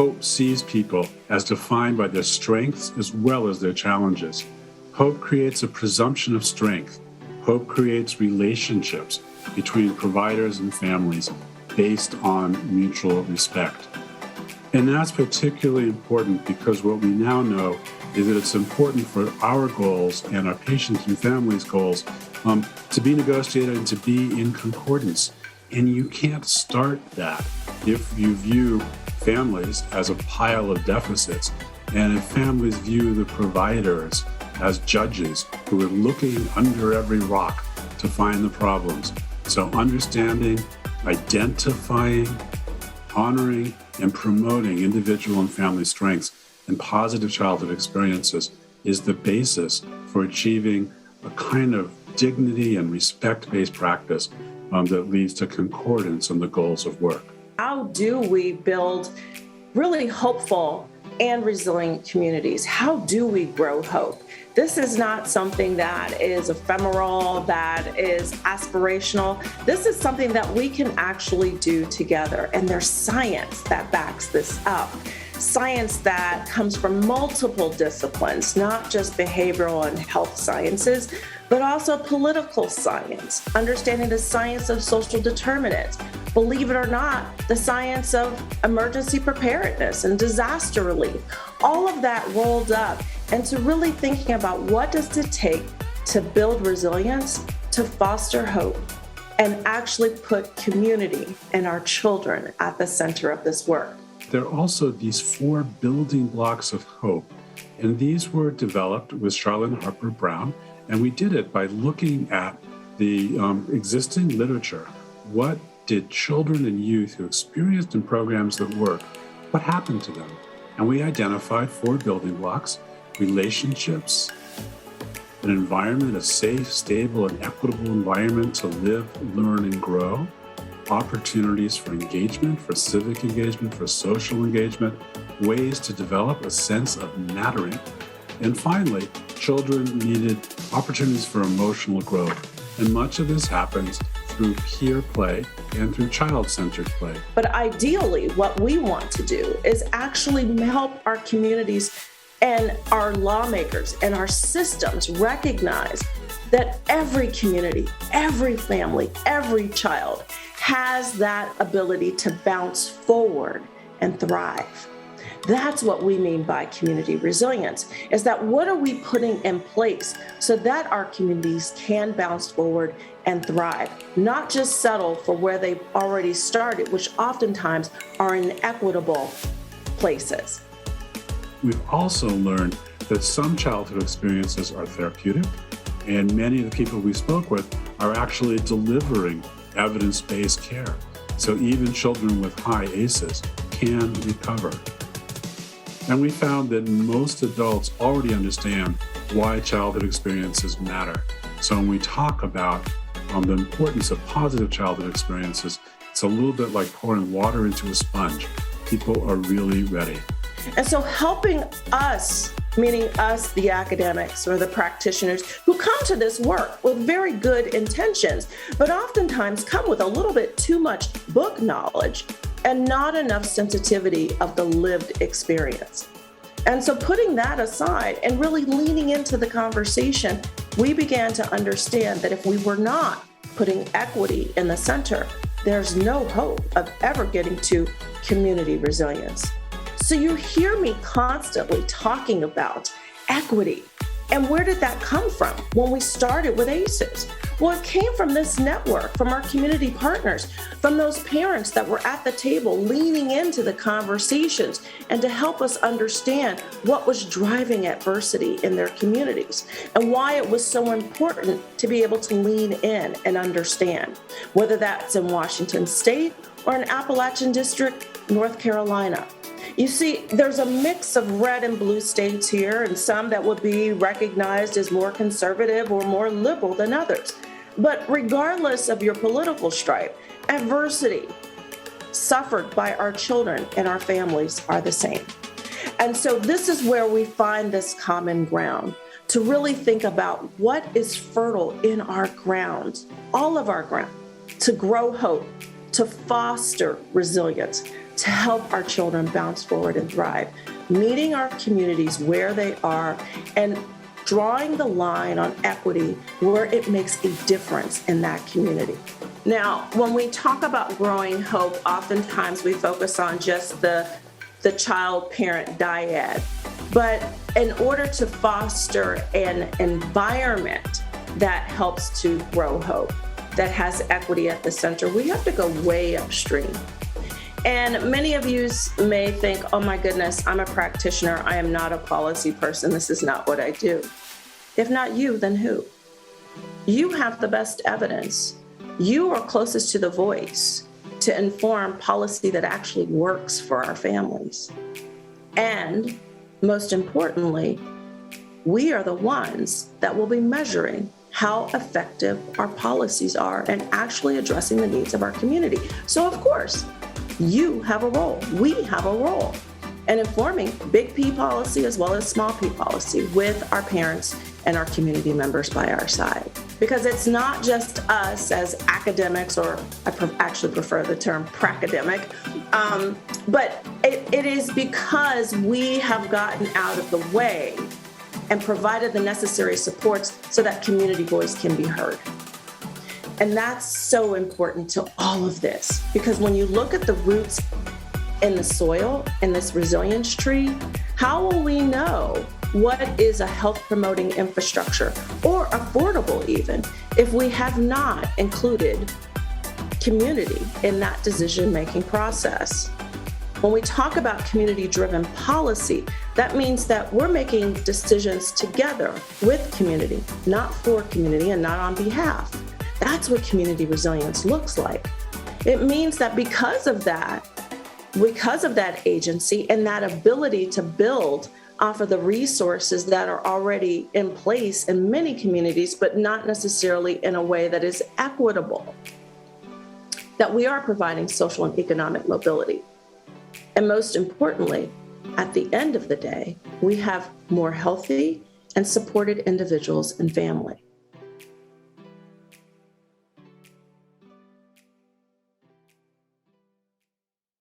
Hope sees people as defined by their strengths as well as their challenges. Hope creates a presumption of strength. Hope creates relationships between providers and families based on mutual respect. And that's particularly important because what we now know is that it's important for our goals and our patients' and families' goals to be negotiated and to be in concordance. And you can't start that if you view families as a pile of deficits, and if families view the providers as judges who are looking under every rock to find the problems. So understanding, identifying, honoring, and promoting individual and family strengths and positive childhood experiences is the basis for achieving a kind of dignity and respect-based practice that leads to concordance in the goals of work. How do we build really hopeful and resilient communities? How do we grow hope? This is not something that is ephemeral, that is aspirational. This is something that we can actually do together. And there's science that backs this up. Science that comes from multiple disciplines, not just behavioral and health sciences, but also political science, understanding the science of social determinants. Believe it or not, the science of emergency preparedness and disaster relief, all of that rolled up into really thinking about what does it take to build resilience, to foster hope, and actually put community and our children at the center of this work. There are also these 4 building blocks of hope, and these were developed with Charlotte Harper Brown, and we did it by looking at the existing literature. What did children and youth who experienced in programs that work, what happened to them? And we identified 4 building blocks: relationships, an environment, a safe, stable, and equitable environment to live, learn, and grow, opportunities for engagement, for civic engagement, for social engagement, ways to develop a sense of mattering, and finally, children needed opportunities for emotional growth. And much of this happens through peer play and through child-centered play. But ideally, what we want to do is actually help our communities and our lawmakers and our systems recognize that every community, every family, every child has that ability to bounce forward and thrive. That's what we mean by community resilience, is that what are we putting in place so that our communities can bounce forward and thrive, not just settle for where they've already started, which oftentimes are inequitable places. We've also learned that some childhood experiences are therapeutic, and many of the people we spoke with are actually delivering evidence-based care. So even children with high ACEs can recover. And we found that most adults already understand why childhood experiences matter. So when we talk about the importance of positive childhood experiences, it's a little bit like pouring water into a sponge. People are really ready. And so helping us, meaning us, the academics or the practitioners who come to this work with very good intentions, but oftentimes come with a little bit too much book knowledge and not enough sensitivity of the lived experience. And so putting that aside and really leaning into the conversation, we began to understand that if we were not putting equity in the center, there's no hope of ever getting to community resilience. So you hear me constantly talking about equity. And where did that come from when we started with ACEs? Well, it came from this network, from our community partners, from those parents that were at the table leaning into the conversations and to help us understand what was driving adversity in their communities and why it was so important to be able to lean in and understand, whether that's in Washington State or in Appalachian District, North Carolina. You see, there's a mix of red and blue states here, and some that would be recognized as more conservative or more liberal than others. But regardless of your political stripe, adversity suffered by our children and our families are the same. And so this is where we find this common ground to really think about what is fertile in our ground, all of our ground, to grow hope, to foster resilience, to help our children bounce forward and thrive, meeting our communities where they are and drawing the line on equity where it makes a difference in that community. Now, when we talk about growing hope, oftentimes we focus on just the child-parent dyad. But in order to foster an environment that helps to grow hope, that has equity at the center, we have to go way upstream. And many of you may think, oh my goodness, I'm a practitioner. I am not a policy person. This is not what I do. If not you, then who? You have the best evidence. You are closest to the voice to inform policy that actually works for our families. And most importantly, we are the ones that will be measuring how effective our policies are in actually addressing the needs of our community. So of course, you have a role. We have a role in informing big P policy as well as small p policy with our parents and our community members by our side. Because it's not just us as academics, or I actually prefer the term pracademic, but it is because we have gotten out of the way and provided the necessary supports so that community voice can be heard. And that's so important to all of this, because when you look at the roots in the soil, in this resilience tree, how will we know what is a health promoting infrastructure, or affordable even, if we have not included community in that decision-making process? When we talk about community-driven policy, that means that we're making decisions together with community, not for community and not on behalf. That's what community resilience looks like. It means that because of that agency and that ability to build off of the resources that are already in place in many communities, but not necessarily in a way that is equitable, that we are providing social and economic mobility. And most importantly, at the end of the day, we have more healthy and supported individuals and family.